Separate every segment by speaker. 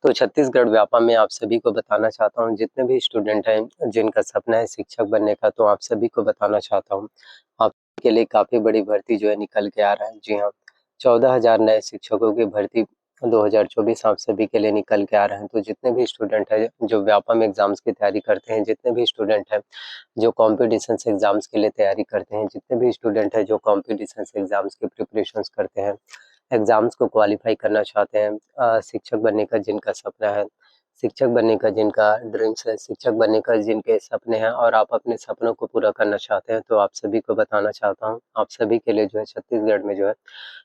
Speaker 1: तो छत्तीसगढ़ व्यापम में आप सभी को बताना चाहता हूँ, जितने भी स्टूडेंट हैं जिनका सपना है शिक्षक बनने का, तो आप सभी को बताना चाहता हूँ आपके लिए काफ़ी बड़ी भर्ती जो है निकल के आ रहा है। जी हाँ, 14,000 नए शिक्षकों की भर्ती 2024 आप सभी के लिए निकल के आ रहे हैं। तो जितने भी स्टूडेंट हैं जो व्यापम एग्जाम्स की तैयारी करते हैं, जितने भी स्टूडेंट हैं जो कॉम्पिटिशन एग्जाम्स के लिए तैयारी करते हैं, जितने भी स्टूडेंट हैं जो कॉम्पिटिशन एग्जाम्स की प्रिपरेशंस करते हैं, एग्जाम्स को क्वालिफाई करना चाहते हैं, शिक्षक बनने का जिनका सपना है, शिक्षक बनने का जिनका ड्रीम्स है, शिक्षक बनने का जिनके सपने हैं और आप अपने सपनों को पूरा करना चाहते हैं, तो आप सभी को बताना चाहता हूँ आप सभी के लिए जो है छत्तीसगढ़ में जो है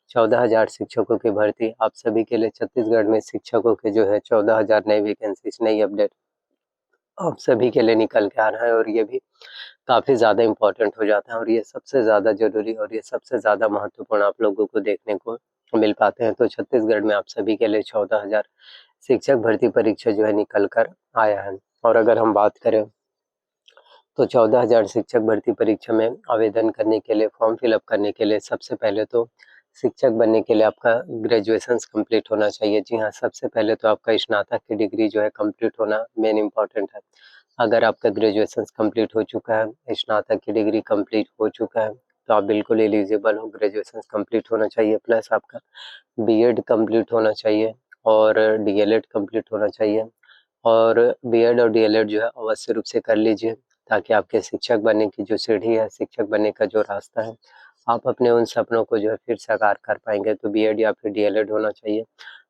Speaker 1: 14,000 शिक्षकों की भर्ती, आप सभी के लिए छत्तीसगढ़ में शिक्षकों के जो है 14,000 नई वैकेंसीज, नई अपडेट आप सभी के लिए निकल के आ रहा है। और ये भी काफ़ी ज़्यादा इम्पोर्टेंट हो जाता है और ये सबसे ज़्यादा ज़रूरी और ये सबसे ज़्यादा महत्वपूर्ण आप लोगों को देखने को मिल पाते हैं। तो छत्तीसगढ़ में आप सभी के लिए 14,000 शिक्षक भर्ती परीक्षा जो है निकल कर आया है। और अगर हम बात करें तो 14,000 शिक्षक भर्ती परीक्षा में आवेदन करने के लिए, फॉर्म फिलअप करने के लिए सबसे पहले तो शिक्षक बनने के लिए आपका ग्रेजुएशन कंप्लीट होना चाहिए। जी हाँ, सबसे पहले तो आपका स्नातक की डिग्री जो है कंप्लीट होना मेन इम्पॉर्टेंट है। अगर आपका ग्रेजुएशन कंप्लीट हो चुका है, स्नातक की डिग्री कंप्लीट हो चुका है, तो आप बिल्कुल एलिजिबल हो। ग्रेजुएशन कंप्लीट होना चाहिए, प्लस आपका बीएड कंप्लीट होना चाहिए और डीएलएड कंप्लीट होना चाहिए। और बीएड और डीएलएड जो है अवश्य रूप से कर लीजिए, ताकि आपके शिक्षक बनने की जो सीढ़ी है, शिक्षक बनने का जो रास्ता है, आप अपने उन सपनों को जो है फिर साकार कर पाएंगे। तो बीएड या फिर डीएलएड होना चाहिए।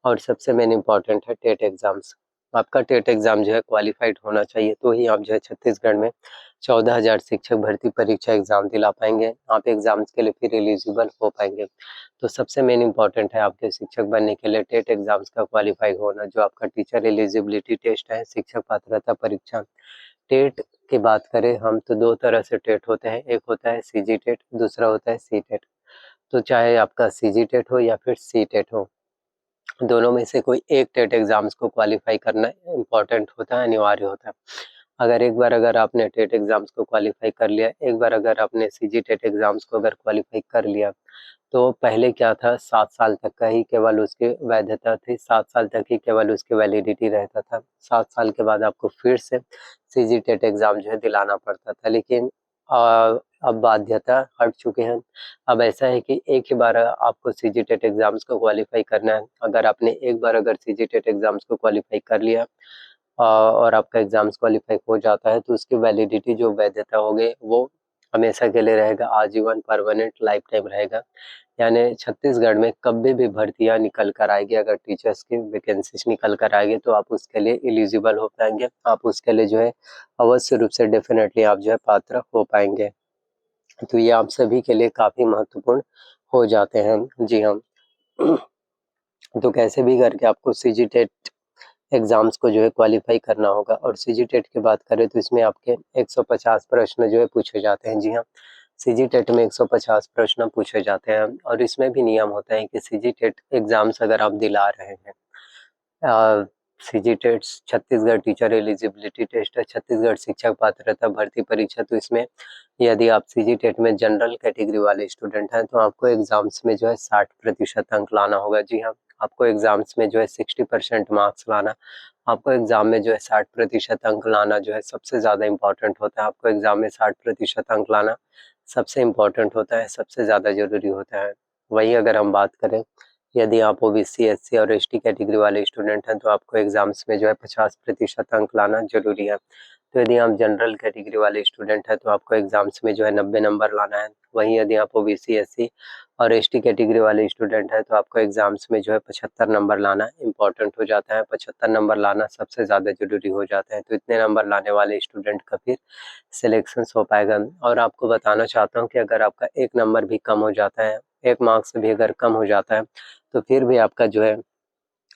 Speaker 1: और सबसे मेन इम्पॉर्टेंट है टेट एग्जाम्स, आपका टेट एग्जाम जो है क्वालिफाइड होना चाहिए, तो ही आप जो है छत्तीसगढ़ में 14,000 शिक्षक भर्ती परीक्षा एग्जाम दिला पाएंगे, आप एग्जाम्स के लिए फिर एलिजिबल हो पाएंगे। तो सबसे मेन इम्पॉर्टेंट है आपके शिक्षक बनने के लिए टेट एग्जाम्स का क्वालिफाई होना, जो आपका टीचर एलिजिबिलिटी टेस्ट है, शिक्षक पात्रता परीक्षा। टेट की बात करें हम तो दो तरह से टेट होते हैं, एक होता है सीजी टेट, दूसरा होता है सी टेट। तो चाहे आपका सीजी टेट हो या फिर सी टेट हो, दोनों में से कोई एक टेट एग्जाम्स को क्वालिफाई करना इम्पोर्टेंट होता है, अनिवार्य होता है। अगर आपने टेट एग्जाम्स को क्वालिफाई कर लिया, एक बार अगर आपने सीजी टेट एग्जाम्स को अगर क्वालिफाई कर लिया, तो पहले क्या था, 7 साल तक का ही केवल उसकी वैधता थी, 7 साल तक ही केवल उसकी वैलिडिटी रहता था। 7 साल के बाद आपको फिर से सीजी टेट एग्जाम जो है दिलाना पड़ता था, लेकिन अब बाध्यता हट चुके हैं। अब ऐसा है कि एक ही बार आपको सीजी टेट एग्जाम्स को क्वालिफाई करना है। अगर आपने एक बार अगर सीजी टेट एग्जाम्स को क्वालिफाई कर लिया और आपका एग्जाम्स क्वालिफाई हो जाता है, तो उसकी वैलिडिटी जो वैधता होगी वो हमेशा के लिए रहेगा, आजीवन परमानेंट लाइफ टाइम रहेगा। यानी छत्तीसगढ़ में कभी भी भर्तियां निकल कर आएगी, अगर टीचर्स की वैकेंसीज निकल कर आएगी, तो आप उसके लिए एलिजिबल हो पाएंगे, आप उसके लिए जो है अवश्य रूप से डेफिनेटली आप जो है पात्र हो पाएंगे। तो ये आप सभी के लिए काफ़ी महत्वपूर्ण हो जाते हैं। जी हाँ, तो कैसे भी करके आपको सीजी टेट एग्जाम्स को जो है क्वालिफाई करना होगा। और सीजी टेट की बात करें तो इसमें आपके 150 प्रश्न जो है पूछे जाते हैं। जी हाँ, सीजी टेट में 150 प्रश्न पूछे जाते हैं और इसमें भी नियम होता है कि सीजी टेट एग्जाम्स अगर आप दिला रहे हैं, CG TET Chhattisgarh teacher eligibility test है, छत्तीसगढ़ शिक्षक पात्रता भर्ती परीक्षा, तो इसमें यदि आप सीजी टेट में जनरल कैटेगरी वाले स्टूडेंट हैं, तो आपको एग्जाम्स में जो है 60% अंक लाना होगा। जी हाँ, आपको एग्जाम्स में जो है 60% मार्क्स लाना, आपको एग्जाम में जो है 60% अंक लाना जो है सबसे ज़्यादा इम्पोर्टेंट होता है। आपको एग्जाम में 60% अंक लाना सबसे इम्पोर्टेंट होता है, सबसे ज़्यादा ज़रूरी होता है। वहीं अगर हम बात करें, यदि आप ओबीसी, एससी और एसटी कैटेगरी वाले स्टूडेंट हैं, तो आपको एग्जाम्स में जो है 50% अंक लाना जरूरी है। तो यदि आप जनरल कैटेगरी वाले स्टूडेंट हैं, तो आपको एग्जाम्स में जो है 90 नंबर लाना है। वहीं यदि आप ओबीसी, एससी और एसटी कैटेगरी वाले स्टूडेंट हैं, तो आपको एग्जाम्स में जो है 75 नंबर लाना इम्पोर्टेंट हो जाता है। 75 नंबर लाना सबसे ज़्यादा जरूरी हो जाता है। तो इतने नंबर लाने वाले स्टूडेंट का फिर सिलेक्शन हो पाएगा। और आपको बताना चाहता हूँ कि अगर आपका एक नंबर भी कम हो जाता है, एक मार्क्स भी अगर कम हो जाता है, तो फिर भी आपका जो है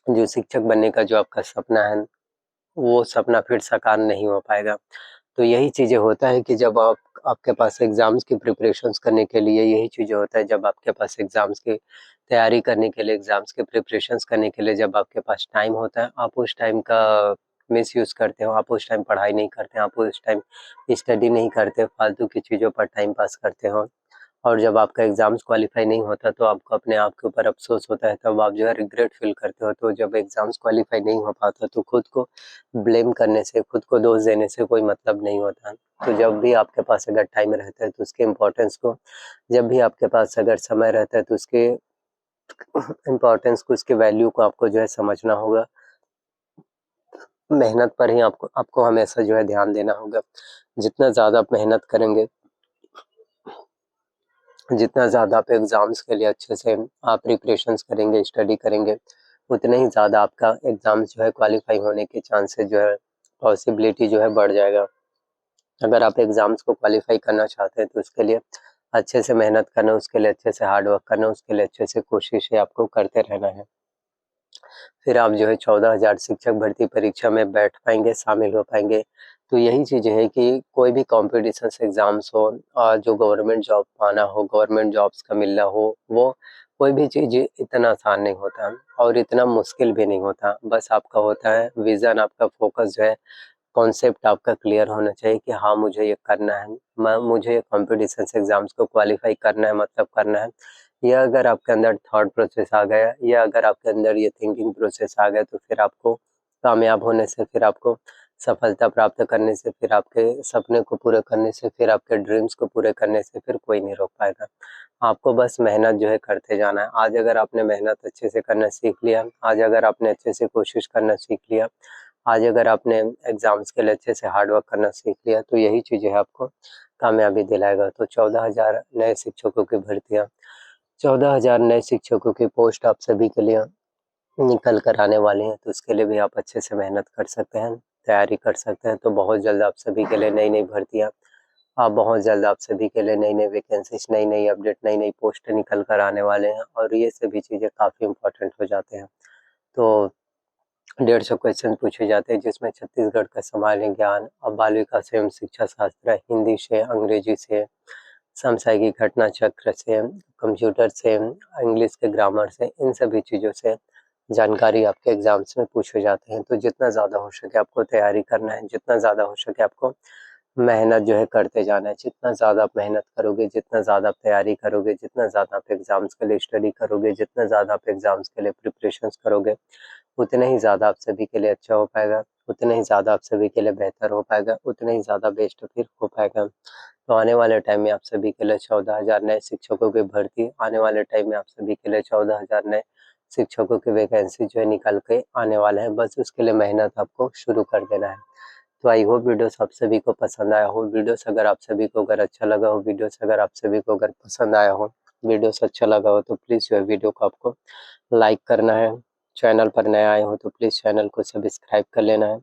Speaker 1: जो शिक्षक बनने का जो आपका सपना है, वो सपना फिर साकार नहीं हो पाएगा। तो यही चीज़ें होता है कि जब आपके पास एग्ज़ाम्स की प्रिपरेशंस करने के लिए, यही चीज़ें होता है जब आपके पास एग्ज़ाम्स की तैयारी करने के लिए, एग्ज़ाम्स के प्रिपरेशंस करने के लिए जब आपके पास टाइम होता है, आप उस टाइम का मिसयूज़ करते हो, आप उस टाइम पढ़ाई नहीं करते, आप उस टाइम स्टडी नहीं करते, फालतू की चीज़ों पर टाइम पास करते हो। और जब आपका एग्ज़ाम्स क्वालीफाई नहीं होता तो आपको अपने आप के ऊपर अफ़सोस होता है, तब आप जो है रिग्रेट फ़ील करते हो। तो जब एग्ज़ाम्स क्वालीफाई नहीं हो पाता तो खुद को ब्लेम करने से, खुद को दोष देने से कोई मतलब नहीं होता। तो जब भी आपके पास अगर टाइम रहता है तो उसके इम्पोर्टेंस को, जब भी आपके पास अगर समय रहता है तो उसके इम्पोर्टेंस को, उसकी वैल्यू को आपको जो है समझना होगा। मेहनत पर ही आपको आपको हमेशा जो है ध्यान देना होगा। जितना ज़्यादा आप मेहनत करेंगे, जितना ज़्यादा आप एग्ज़ाम्स के लिए अच्छे से आप प्रिपरेशंस करेंगे, स्टडी करेंगे, उतने ही ज़्यादा आपका एग्ज़ाम्स जो है क्वालीफाई होने के चांसेस जो है, पॉसिबिलिटी जो है बढ़ जाएगा। अगर आप एग्ज़ाम्स को क्वालीफाई करना चाहते हैं तो उसके लिए अच्छे से मेहनत करना, उसके लिए अच्छे से हार्ड वर्क करना, उसके लिए अच्छे से कोशिशें आपको करते रहना है। फिर आप जो है 14,000 शिक्षक भर्ती परीक्षा में बैठ पाएँगे, शामिल हो पाएँगे। तो यही चीज़ें हैं कि कोई भी कॉम्पिटिशन्स एग्ज़ाम्स हो, जो गवर्नमेंट जॉब पाना हो, गवर्नमेंट जॉब्स का मिलना हो, वो कोई भी चीज़ इतना आसान नहीं होता और इतना मुश्किल भी नहीं होता। बस आपका होता है विज़न, आपका फ़ोकस जो है, कॉन्सेप्ट आपका क्लियर होना चाहिए कि हाँ, मुझे ये करना है। मुझे कॉम्पिटिशन्स एग्ज़ाम्स को क्वालीफाई करना है, मतलब करना है। या अगर आपके अंदर थॉट प्रोसेस आ गया, या अगर आपके अंदर ये थिंकिंग प्रोसेस आ गया, तो फिर आपको कामयाब होने से, फिर आपको सफलता प्राप्त करने से, फिर आपके सपने को पूरे करने से, फिर आपके ड्रीम्स को पूरे करने से फिर कोई नहीं रोक पाएगा। आपको बस मेहनत जो है करते जाना है। आज अगर आपने मेहनत अच्छे से करना सीख लिया, आज अगर आपने अच्छे से कोशिश करना सीख लिया, आज अगर आपने एग्ज़ाम्स के लिए अच्छे से हार्ड वर्क करना सीख लिया, तो यही चीज़ें आपको कामयाबी दिलाएगा। तो 14,000 नए शिक्षकों की भर्तियाँ, 14,000 नए शिक्षकों की पोस्ट आप सभी के लिए निकल कर आने वाली हैं, तो उसके लिए भी आप अच्छे से मेहनत कर सकते हैं, तैयारी कर सकते हैं। तो बहुत जल्द आप सभी के लिए नई-नई भर्तियाँ, बहुत जल्द आप सभी के लिए नई-नई वैकेंसीज़, नई-नई अपडेट, नई-नई पोस्ट निकल कर आने वाले हैं और ये सभी चीज़ें काफ़ी इम्पोर्टेंट हो जाते हैं। तो 150 क्वेश्चन पूछे जाते हैं, जिसमें छत्तीसगढ़ का सामान्य ज्ञान और बाल विकास एवं शिक्षा शास्त्र, हिंदी से, अंग्रेजी से, समसामयिक घटना चक्र से, कंप्यूटर से, इंग्लिश के ग्रामर से, इन सभी चीज़ों से जानकारी आपके एग्ज़ाम्स में पूछे जाते हैं। तो जितना ज़्यादा हो सके आपको तैयारी करना है, जितना ज़्यादा हो सके आपको मेहनत जो है करते जाना है। जितना ज़्यादा आप मेहनत करोगे, जितना ज़्यादा आप तैयारी करोगे, जितना ज़्यादा आप एग्ज़ाम्स के लिए स्टडी करोगे, जितना ज़्यादा आप एग्ज़ाम्स के लिए प्रिपरेशंस करोगे, उतने ही ज़्यादा आप सभी के लिए अच्छा हो पाएगा, उतने ही ज़्यादा आप सभी के लिए बेहतर हो पाएगा, उतने ही ज़्यादा बेस्ट फिर हो पाएगा। तो आने वाले टाइम में आप सभी के लिए 14,000 नए शिक्षकों की भर्ती, आने वाले टाइम में आप सभी के लिए 14,000 नए शिक्षकों की वैकेंसी जो है निकल के आने वाले हैं। बस उसके लिए मेहनत आपको शुरू कर देना है। तो आई होप वीडियोस आप सभी को पसंद आया हो। वीडियोस अगर आप सभी को अगर अच्छा लगा हो, वीडियोस अगर आप सभी को अगर पसंद आया हो, वीडियोस अच्छा लगा हो, तो प्लीज़ जो है वीडियो को आपको लाइक करना है। चैनल पर नए आए हो तो प्लीज़ चैनल को सब्सक्राइब कर लेना है।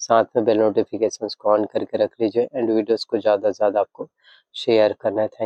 Speaker 1: साथ में बेल नोटिफिकेशंस को ऑन करके रख लीजिए एंड वीडियोस को ज़्यादा से ज़्यादा आपको शेयर करना है। थैंक